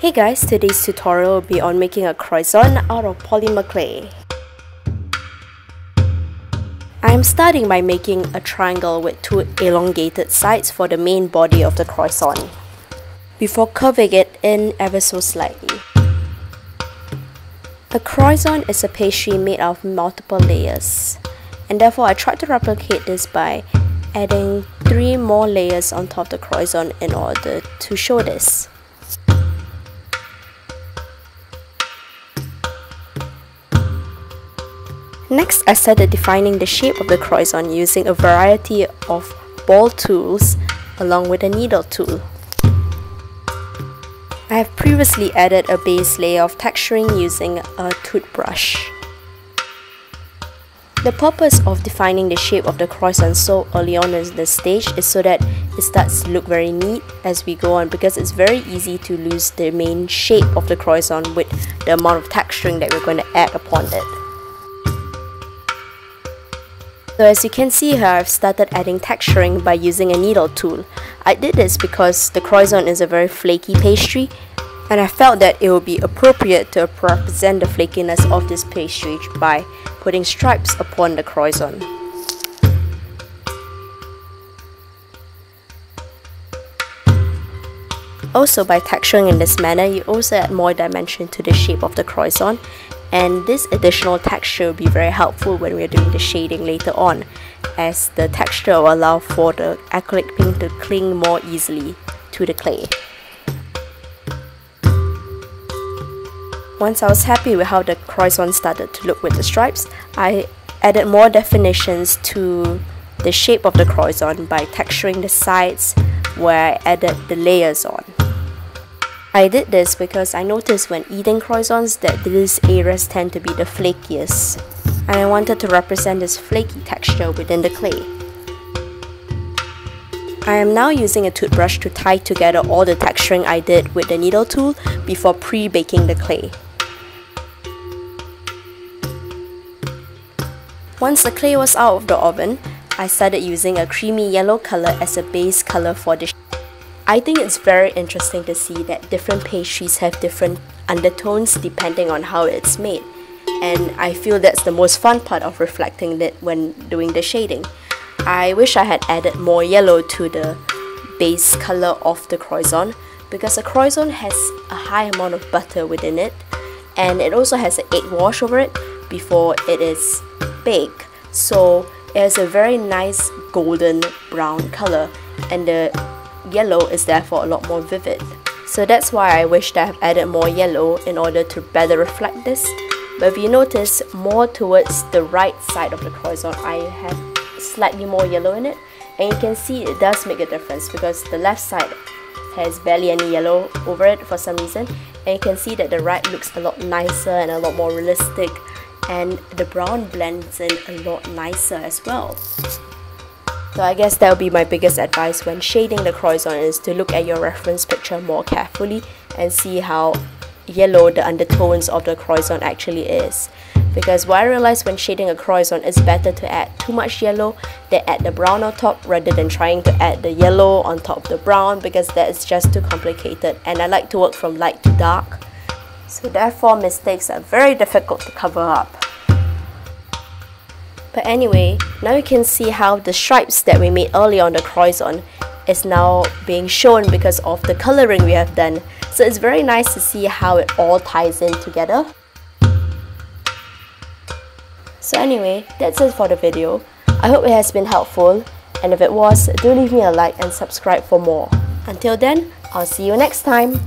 Hey guys, today's tutorial will be on making a croissant out of polymer clay. I am starting by making a triangle with two elongated sides for the main body of the croissant, before curving it in ever so slightly. A croissant is a pastry made of multiple layers, and therefore I tried to replicate this by adding 3 more layers on top of the croissant in order to show this. Next, I started defining the shape of the croissant using a variety of ball tools along with a needle tool. I have previously added a base layer of texturing using a toothbrush. The purpose of defining the shape of the croissant so early on in the stage is so that it starts to look very neat as we go on, because it's very easy to lose the main shape of the croissant with the amount of texturing that we're going to add upon it. So as you can see here, I've started adding texturing by using a needle tool. I did this because the croissant is a very flaky pastry, and I felt that it would be appropriate to represent the flakiness of this pastry by putting stripes upon the croissant. Also, by texturing in this manner, you also add more dimension to the shape of the croissant, and this additional texture will be very helpful when we're doing the shading later on, as the texture will allow for the acrylic paint to cling more easily to the clay. Once I was happy with how the croissant started to look with the stripes, I added more definitions to the shape of the croissant by texturing the sides where I added the layers on. I did this because I noticed when eating croissants that these areas tend to be the flakiest, and I wanted to represent this flaky texture within the clay. I am now using a toothbrush to tie together all the texturing I did with the needle tool before pre-baking the clay. Once the clay was out of the oven, I started using a creamy yellow color as a base color for the. I think it's very interesting to see that different pastries have different undertones depending on how it's made, and I feel that's the most fun part of reflecting it when doing the shading. I wish I had added more yellow to the base color of the croissant, because a croissant has a high amount of butter within it, and it also has an egg wash over it before it is baked, so it has a very nice golden brown color, and the yellow is therefore a lot more vivid. So that's why I wished I have added more yellow in order to better reflect this. But if you notice, more towards the right side of the croissant, I have slightly more yellow in it, and you can see it does make a difference because the left side has barely any yellow over it for some reason, and you can see that the right looks a lot nicer and a lot more realistic, and the brown blends in a lot nicer as well. So I guess that would be my biggest advice when shading the croissant, is to look at your reference picture more carefully and see how yellow the undertones of the croissant actually is. Because what I realized when shading a croissant, is better to add too much yellow than add the brown on top, rather than trying to add the yellow on top of the brown, because that is just too complicated, and I like to work from light to dark. So therefore mistakes are very difficult to cover up. But anyway, now you can see how the stripes that we made earlier on the croissant is now being shown because of the coloring we have done. So it's very nice to see how it all ties in together. So anyway, that's it for the video. I hope it has been helpful, and if it was, do leave me a like and subscribe for more. Until then, I'll see you next time.